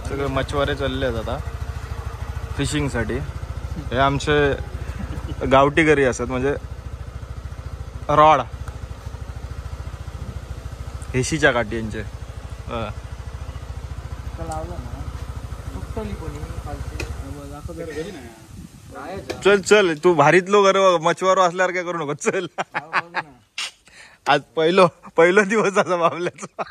सगळे मच्छवारे चालले आहेत आता फिशिंगसाठी. हे आमचे गावठी घरी असतात म्हणजे रॉड हेशीच्या काठी यांचे. चल चल तू भारीतलो घर मच्छवारो असल्यावर काय करू नको. चल आज पहिलो दिवस असा बाबल्याचा.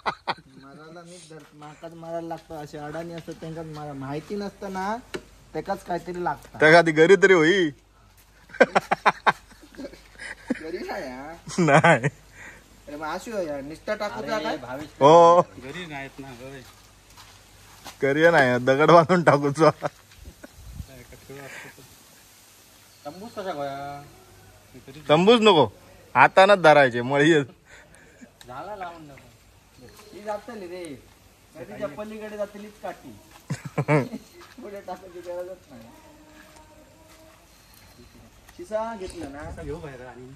मारायला लागतं असे अडाणी असतात त्यांना मला माहिती नसतं ना त्याकाच काहीतरी लागतं. त्या आधी घरी तरी होई नाही निष्ठा टाकूचा काय हो घरी नाहीत ना घरी नाही दगड बांधून टाकूच. तंबूस कशा गोया तंबूच नको हातानच धरायचे मळी. झाला लावून ही जातली रे नदीच्या पलीकडे जातलीच काठी पुढे टाकायची गरजच नाही. शिसा घेतलं ना घेऊ बाहेर आणि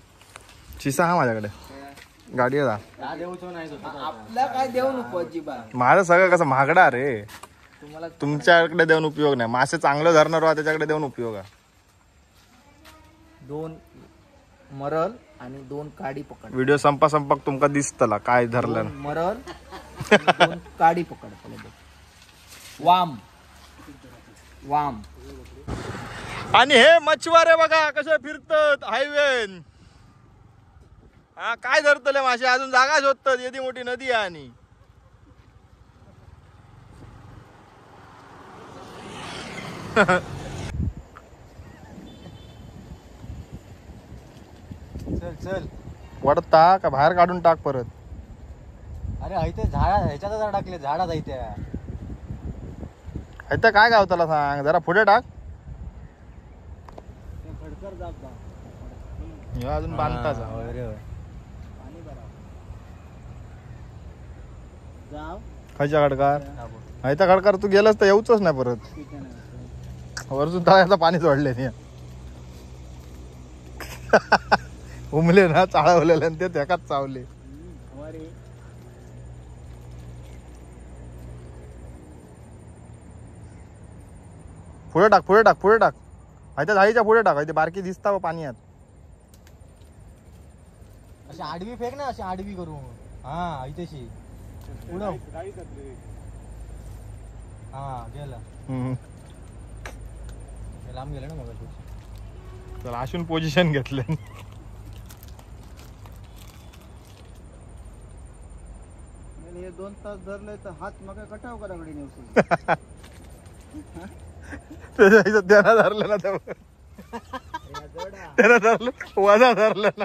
शिसा हा माझ्याकडे गाडी आहे. देऊचो नाही आपला काय देऊ नको अजिबात. माझं सगळं कसं महागडा रे. तुम्हाला तुमच्याकडे देऊन उपयोग नाही. मासे चांगलं धरणार वा त्याच्याकडे देऊन उपयोग आहे. 2 मरल आणि 2 काडी पकड. व्हिडिओ संपाक तुमका दिसतला काय धरलं. 2 मरल 2 काडी पकड. वाम वाम आणि हे मच्छवारे बघा कसे फिरतात हायवेन. हा काय धरतले मासे अजून जागा शोधतात. एवढी मोठी नदी आहे. आणि चल चल वडता का बाहेर काढून टाक परत. अरे इथे झाडा ह्याच्यात झाड टाकले झाडात इथे इथं काय गावताला सांग जरा पुढे टाक. खडकर जात ह्यो अजून बांधताच जाव खायच्या खडकार. इथं खडकार तू गेलास तर येऊच नाही परत. वरसून तळ्याचं पाणी सोडले नाही. उमले ना चाळवलेले आणि ते त्याकाच चावले. पुढे टाक पुढे टाक पुढे टाक. त्या झाडीच्या पुढे टाक. इथे बारकी दिसता पाण्यात. अशी आडवी फेक ना अशी आडवी करू. हा इथेशी उडव. हा गेला लांब गेला ना मग. तर असून पोझिशन घेतले. हे 2 तास धरले तर हात मग कटाव कराकडे नेऊ. त्यांना धरलं ना त्यांना धरलं वजा धरलं ना.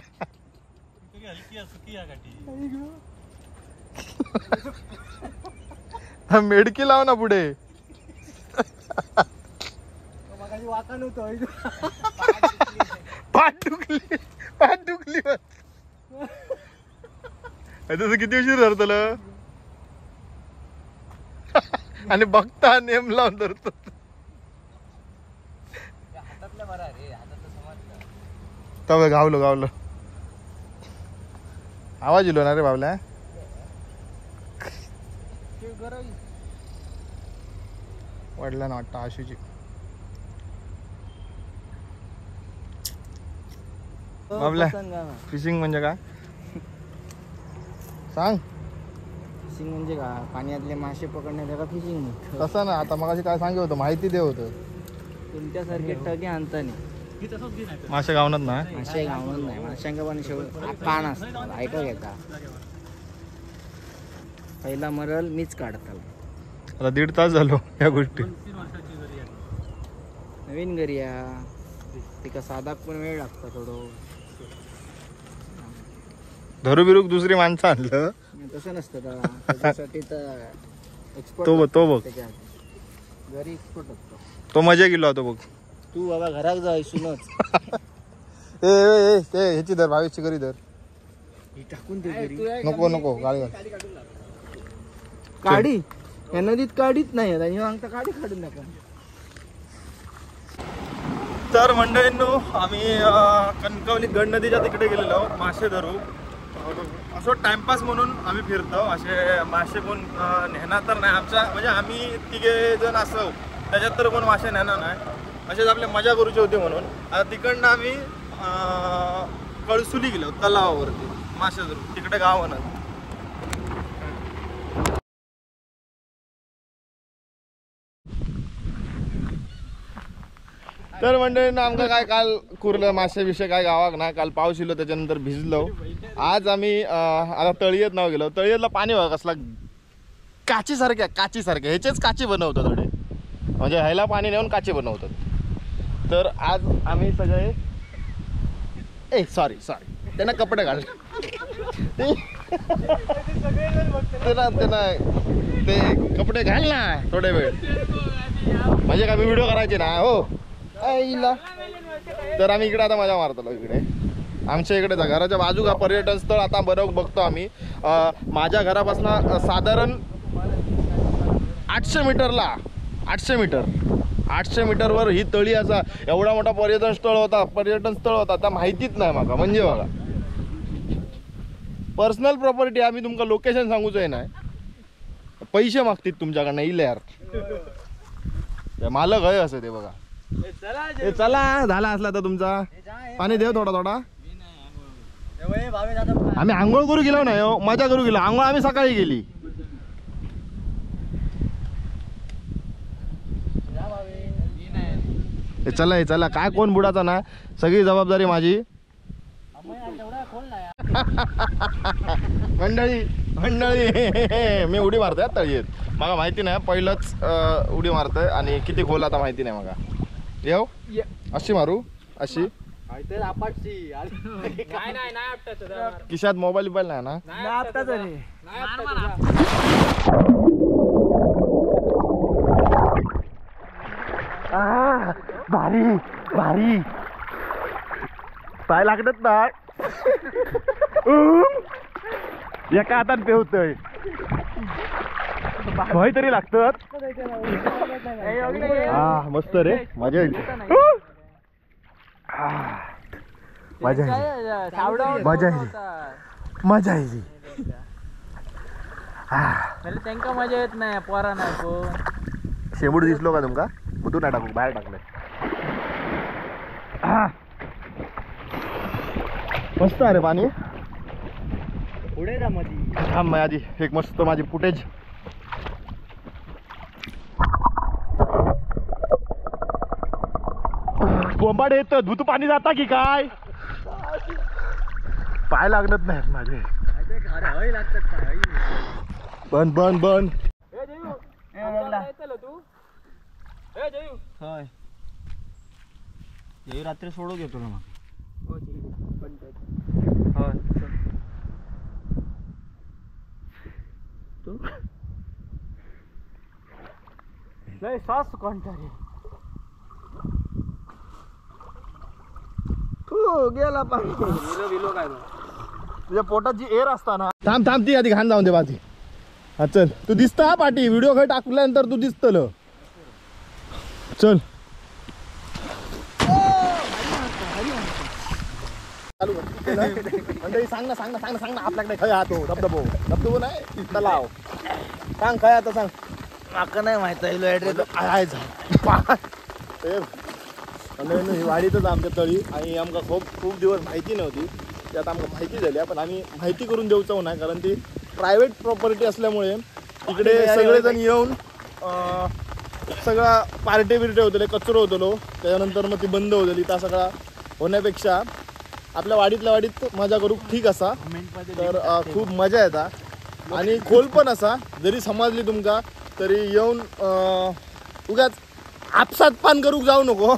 मेडकी लाव ना पुढे. वाका नव्हतं पाठ दुखली तसं किती उशीर धरतल. आणि बघता नेम लावून धरतो. तव गावलं आवाज इलो ना रे बाबल्या. वाढला ना वाटतं आशूची. बाबल्या फिशिंग म्हणजे काय सांग. फिशिंग म्हणजे का पाण्यातले मासे पकडणे त्याला फिशिंग म्हणतात. तसं ना आता मगाशी काय सांगितलं होतं माहिती दे होतं. तुमच्यासारखे टगे आणता नाही. मासे गावनात ना मासे गावणार नाही. माशांका पण शेवट कान असतात ऐका घेता. पहिला मरल मीच काढताल. आता 1.5 तास झालो या गोष्टी. नवीन घरी या तिका साधा पण वेळ लागतो थोडं. धरू बिरूक दुसरी माणसं आणलं तसं नसतं त्याच्यासाठी तर एक्सपर्ट. तो बघ घरी एक्सपर्ट असतो. तो मजा गेलो होतो बघ. तू बाबा घरात जा इसूनच. ए ह्याची धर 22ची घरी धर. टाकून दे नको गाडी काढी या नदीत काढीच नाही आणि मागता काढी काढून नका. तर मंडळींनो आम्ही कणकवली गड नदीच्या तिकडे गेलेलो मासे धरू. असं टाइमपास म्हणून आम्ही फिरतो. असे मासे कोण नेणार तर नाही आमच्या, म्हणजे आम्ही 3 जण असो त्याच्यात तर कोण मासे नेणार नाही. असेच आपले मजा करूचे होते म्हणून आता तिकडनं आम्ही कळसुली गेलो तलावावरती मासे धरून, तिकडे गाव ना. तर मंडळींना आमका काय काल कुर्लं मासे विषय काय गावाक ना, काल पाऊस येलो त्याच्यानंतर भिजलो. आज आम्ही आता तळीयत नाव गेलो. तळीयतला पाणी बघा कसला काचीसारख्या ह्याचेच काची बनवतात थोडे, म्हणजे ह्याला पाणी नेऊन काची बनवतात. तर आज आम्ही सगळे सॉरी त्यांना कपडे घाल ते कपडे घाल ना थोडे वेळ, म्हणजे काय मी व्हिडिओ करायचे ना हो आईला. तर आम्ही इकडे आता मजा मारतो. इकडे आमच्या इकडे घराच्या बाजू का पर्यटन स्थळ आता बघतो आम्ही. माझ्या घरापासून साधारण 800 मीटरवर ही तळी असा एवढा मोठा पर्यटन स्थळ होता त्या माहितीच नाही मला. म्हणजे बघा पर्सनल प्रॉपर्टी, आम्ही तुमका लोकेशन सांगूच आहे नाही, पैसे मागतील तुमच्याकडनं इले यार. मालक आहे असं ते बघा. चला झाला असला तर तुमचा पाणी देव थोडा. आम्ही आंघोळ करू गेलो नाही हो, मजा करू गेलो. आंघोळ आम्ही सकाळी गेली. चला काय कोण बुडाचा ना, सगळी जबाबदारी माझी. मंडळी मी उडी मारतोय तळीत. मला माहिती नाही, पहिलंच उडी मारतोय आणि किती खोल आता माहिती नाही मला. येऊ अशी मारू अशी खिशात मोबाईल नाही ना. भारी पाय लागत नाही. एका हातात पेवतोय, भय तरी लागतात. हा मस्त रे, मजा येईल. मजा येईल. त्यांका मजा येत नाही पोरा नाही कोण. शेबूड दिसलो का तुमका? कुठून नाही टाकू, बाहेर टाकलंय. मस्त आहे रे पाणी. पुढे जा मधी. थांब आधी एक मस्त माझी फुटेज. बोंबाड येत धुतू पाणी जाता की काय? पाय लागत नाहीत माझे. बन रात्री सोडू घेतो ना मग. श्वास कोणता रे गेला पाणी. काय तुझ्या पोटात जी एअर असता ना. थांब ती आधी घाण जाऊन दे बाजी. हा चल, तू दिसता हा पाठी व्हिडिओ खाली टाकल्यानंतर तू दिसतल. चल मंडळी सांग ना आपल्याकडे खय हा तो धबधबो नाही तलाव. सांग खय आता सांग. माका नाही माहित ही वाडीतच आमच्या तळी आणि आमका खूप दिवस माहिती नव्हती. ती आता आमका माहिती झाली, पण आम्ही माहिती करून देऊचं नाही, कारण ती प्रायव्हेट प्रॉपर्टी असल्यामुळे तिकडे सगळेजण येऊन सगळा पार्टी बिर्टे होतले, कचरो होतलो, त्याच्यानंतर मग ती बंद होतली. त्या सगळा होण्यापेक्षा आपल्या वाडीतल्या वाडीत मजा करू ठीक असा. तर खूप मजा येता आणि खोल पण असा. जरी समजली तुमका तरी येऊन उगाच आपसात पान करूक जाऊ नको,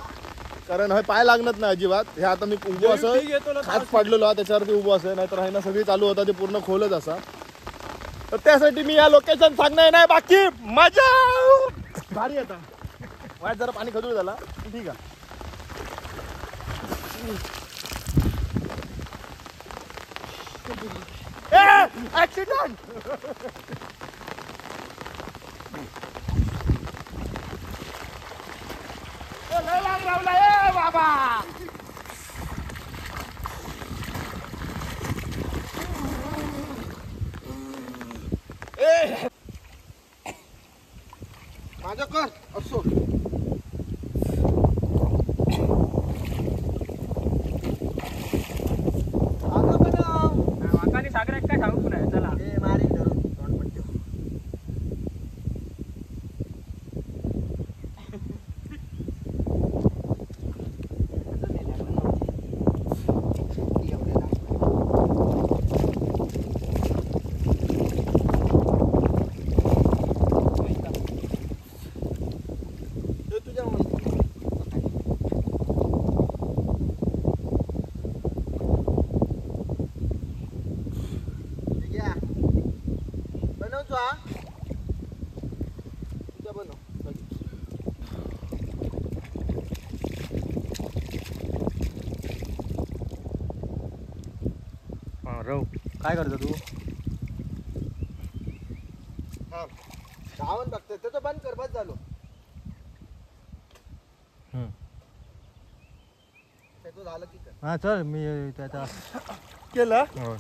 कारण हे पाय लागणार नाही अजिबात. हे आता मी उभं असं खास पाडलेलो त्याच्यावरती उभं असं, नाहीतर आहे ना सगळी चालू होता ते पूर्ण खोलच असा. तर त्यासाठी मी या लोकेशन सांगणार नाही, बाकी मजा भारी येता. वाईट जरा पाणी खजूळ झाला ठीक आहे. ऍक्सिडेंट बाबा. माझं कर असो. वाकाने सागर काय सांगू नाही चला मारी धरून तोंड पण ठेव. हे तुझ्या बनवतो हा तुझ्या बनव. रव काय करतो तू? हा धावून बघतोय त्याचं बंद कर बस झालो. त्याचं झालं की कर. हा चल मी त्याचा केलं हो.